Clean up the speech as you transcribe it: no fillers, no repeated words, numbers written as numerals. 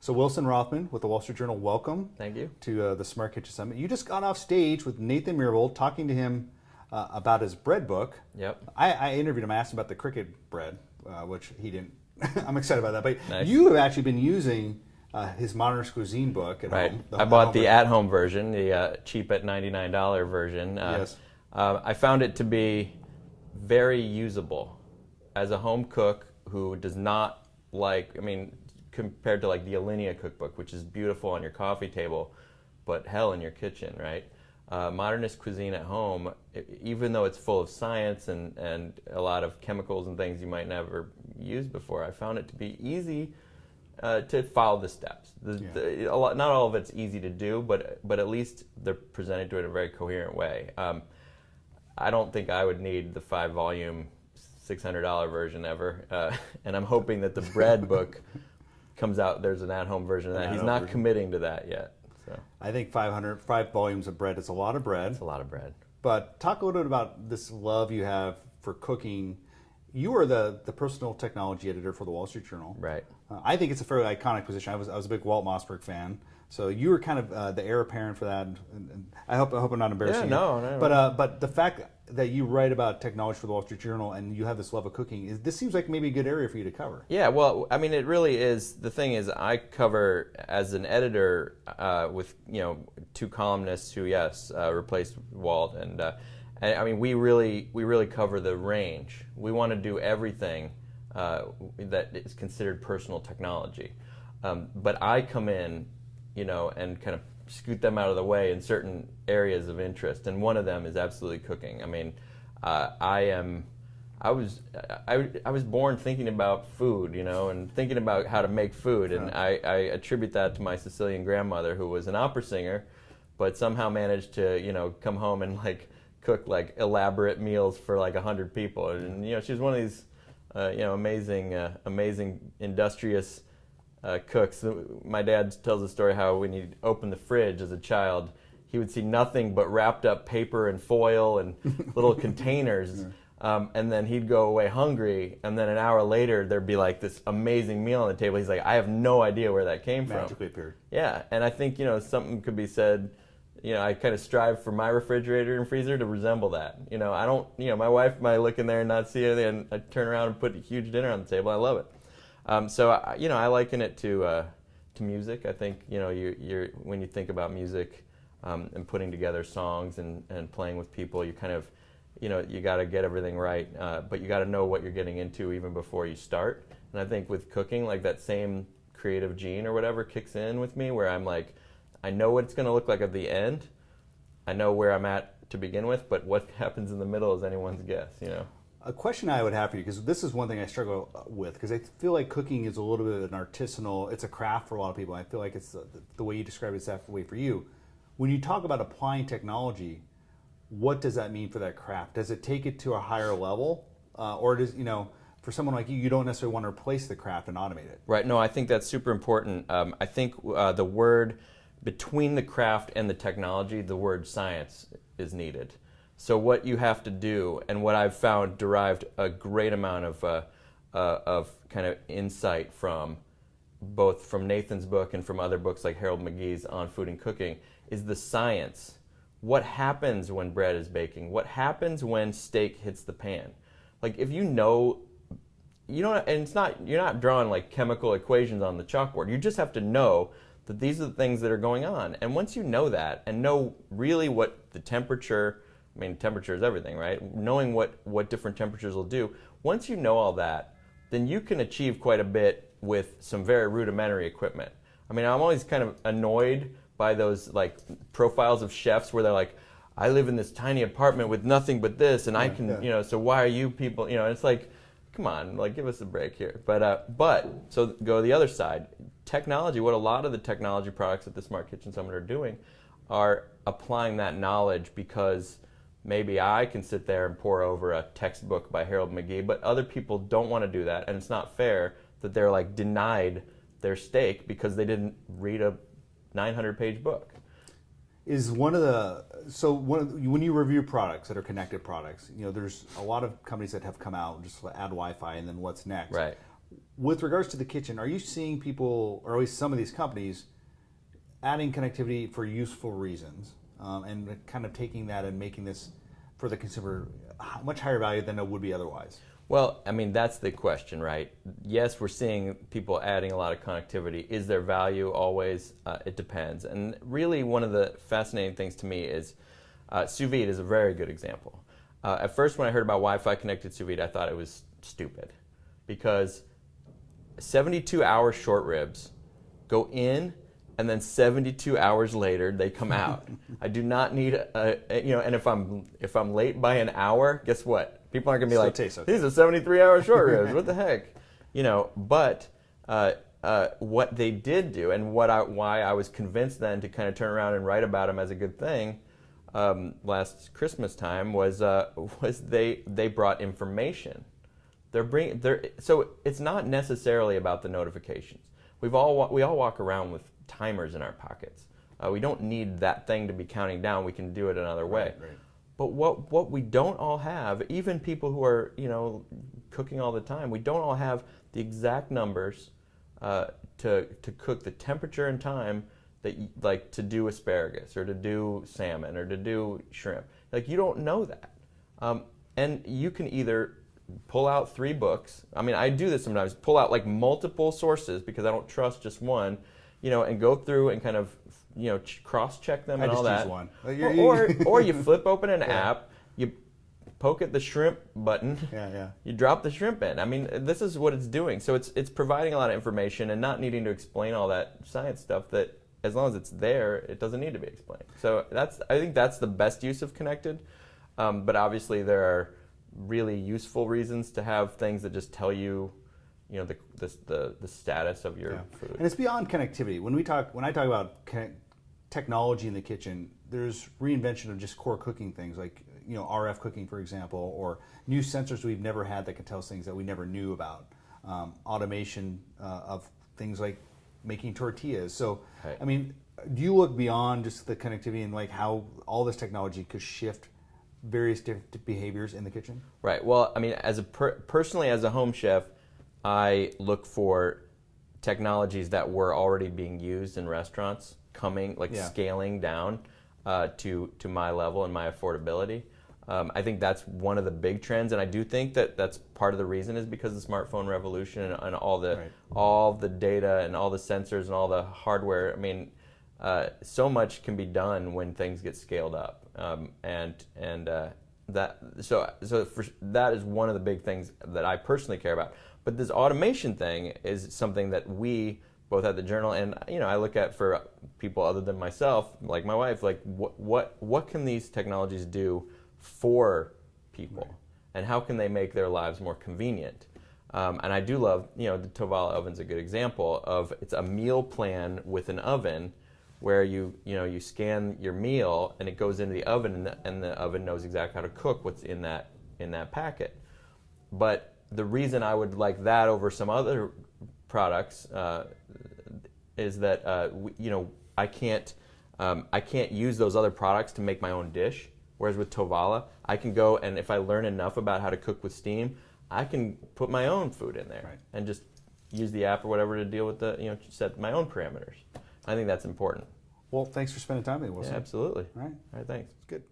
So Wilson Rothman with the Wall Street Journal, welcome. Thank you. To the Smart Kitchen Summit. You just got off stage with Nathan Myhrvold talking to him about his bread book. Yep. I interviewed him. I asked him about the cricket bread, which he didn't. I'm excited about that. But Nice. you have actually been using his Modernist Cuisine book at Right. home. I bought the at-home version, the cheap at $99 version. Yes. I found it to be very usable as a home cook who does not like, compared to like the Alinea cookbook, which is beautiful on your coffee table, but hell in your kitchen, right? Modernist Cuisine at home, even though it's full of science and a lot of chemicals and things you might never use before, I found it to be easy to follow the steps. Not all of it's easy to do, but at least they're presented to it in a very coherent way. I don't think I would need the 5-volume, $600 version ever, and I'm hoping that the bread book comes out. There's an at-home version of that. He's not committing to that yet. So I think 5 volumes of bread is a lot of bread. it's a lot of bread. But talk a little bit about this love you have for cooking. You are the personal technology editor for the Wall Street Journal. Right. I think it's a fairly iconic position. I was a big Walt Mossberg fan, so you were kind of the heir apparent for that. And I hope I'm not embarrassing you. No. But the fact that you write about technology for the Wall Street Journal and you have this love of cooking, this seems like maybe a good area for you to cover. Yeah, well, it really is. The thing is, I cover as an editor with 2 columnists who, replaced Walt, and we really cover the range. We want to do everything that is considered personal technology, but I come in, and kind of scoot them out of the way in certain areas of interest, and one of them is absolutely cooking. I was born thinking about food, and thinking about how to make food, and I attribute that to my Sicilian grandmother, who was an opera singer, but somehow managed to come home and cook elaborate meals for 100 people, and she was one of these amazing industrious cooks. My dad tells a story how when he'd open the fridge as a child, he would see nothing but wrapped up paper and foil and little containers. And then he'd go away hungry, and then an hour later there'd be this amazing meal on the table. He's like, I have no idea where that came from. Magically appeared. Yeah, and I think something could be said. I kind of strive for my refrigerator and freezer to resemble that. I don't. My wife might look in there and not see anything, and I turn around and put a huge dinner on the table. I love it. So I liken it to music. I think you're when you think about music and putting together songs and playing with people, you kind of you got to get everything right, but you got to know what you're getting into even before you start. And I think with cooking, that same creative gene or whatever kicks in with me, where I'm I know what it's going to look like at the end. I know where I'm at to begin with, but what happens in the middle is anyone's guess. A question I would have for you, because this is one thing I struggle with, because I feel like cooking is a little bit of an artisanal, it's a craft for a lot of people. I feel like it's the way you describe it's that way for you. When you talk about applying technology, what does that mean for that craft? Does it take it to a higher level? Or does, for someone like you don't necessarily want to replace the craft and automate it? Right, no, I think that's super important. I think the word between the craft and the technology, the word science is needed. So what you have to do, and what I've found derived a great amount of kind of insight from, both from Nathan's book and from other books like Harold McGee's On Food and Cooking, is the science. What happens when bread is baking? What happens when steak hits the pan? If and it's not, you're not drawing chemical equations on the chalkboard. You just have to know that these are the things that are going on. And once you know that, and know really what the temperature, temperature is everything, right? Knowing what different temperatures will do. Once you know all that, then you can achieve quite a bit with some very rudimentary equipment. I'm always kind of annoyed by those profiles of chefs where they're I live in this tiny apartment with nothing but this, and I can, so why are you people, it's come on, give us a break here. But so go to the other side. Technology, what a lot of the technology products at the Smart Kitchen Summit are doing are applying that knowledge, because maybe I can sit there and pour over a textbook by Harold McGee, but other people don't want to do that, and it's not fair that they're denied their steak because they didn't read a 900-page book. Is when you review products that are connected products, there's a lot of companies that have come out just add Wi-Fi and then what's next. Right. With regards to the kitchen, are you seeing people, or at least some of these companies, adding connectivity for useful reasons, and kind of taking that and making this for the consumer much higher value than it would be otherwise? Well, I mean, that's the question, right? Yes, we're seeing people adding a lot of connectivity. Is there value always? It depends. And really, one of the fascinating things to me is sous vide is a very good example. At first, when I heard about Wi-Fi connected sous vide, I thought it was stupid, because 72-hour short ribs go in, and then 72 hours later they come out. I do not need and if I'm late by an hour, guess what? People aren't going to be like, these are 73-hour short ribs. What the heck? But what they did do, and why I was convinced then to kind of turn around and write about them as a good thing last Christmas time was they brought information. So it's not necessarily about the notifications. We all walk around with timers in our pockets. We don't need that thing to be counting down. We can do it another way. Right. But what we don't all have, even people who are cooking all the time, we don't all have the exact numbers to cook the temperature and time that like to do asparagus or to do salmon or to do shrimp. Like, you don't know that, and you can either pull out 3 books. I mean, I do this sometimes. Pull out like multiple sources because I don't trust just one, and go through and kind of cross-check them and all that. I just use one. Or you flip open an app, you poke at the shrimp button, you drop the shrimp in. I mean, this is what it's doing. So it's providing a lot of information and not needing to explain all that science stuff that, as long as it's there, it doesn't need to be explained. So I think that's the best use of connected. But obviously there are really useful reasons to have things that just tell you, the status of your food. And it's beyond connectivity. When I talk about technology in the kitchen, there's reinvention of just core cooking things like RF cooking, for example, or new sensors we've never had that can tell us things that we never knew about. Automation of things like making tortillas. So, right. I mean, do you look beyond just the connectivity and like how all this technology could shift various different behaviors in the kitchen? Right. Well, I mean, personally as a home chef, I look for technologies that were already being used in restaurants scaling down to my level and my affordability. I think that's one of the big trends, and I do think that's part of the reason is because of the smartphone revolution and all the data and all the sensors and all the hardware. I mean, so much can be done when things get scaled up, that is one of the big things that I personally care about. But this automation thing is something that we both at the Journal and I look at for people other than myself, like my wife, like what can these technologies do for people, right. And how can they make their lives more convenient? And I do love, the Tovala oven's a good example of, it's a meal plan with an oven where you scan your meal and it goes into the oven and the oven knows exactly how to cook what's in that packet. But the reason I would like that over some other products is that I can't use those other products to make my own dish. Whereas with Tovala, I can go and if I learn enough about how to cook with steam, I can put my own food in there, right. And just use the app or whatever to deal with set my own parameters. I think that's important. Well, thanks for spending time with us. Yeah, absolutely. All right, thanks. It's good.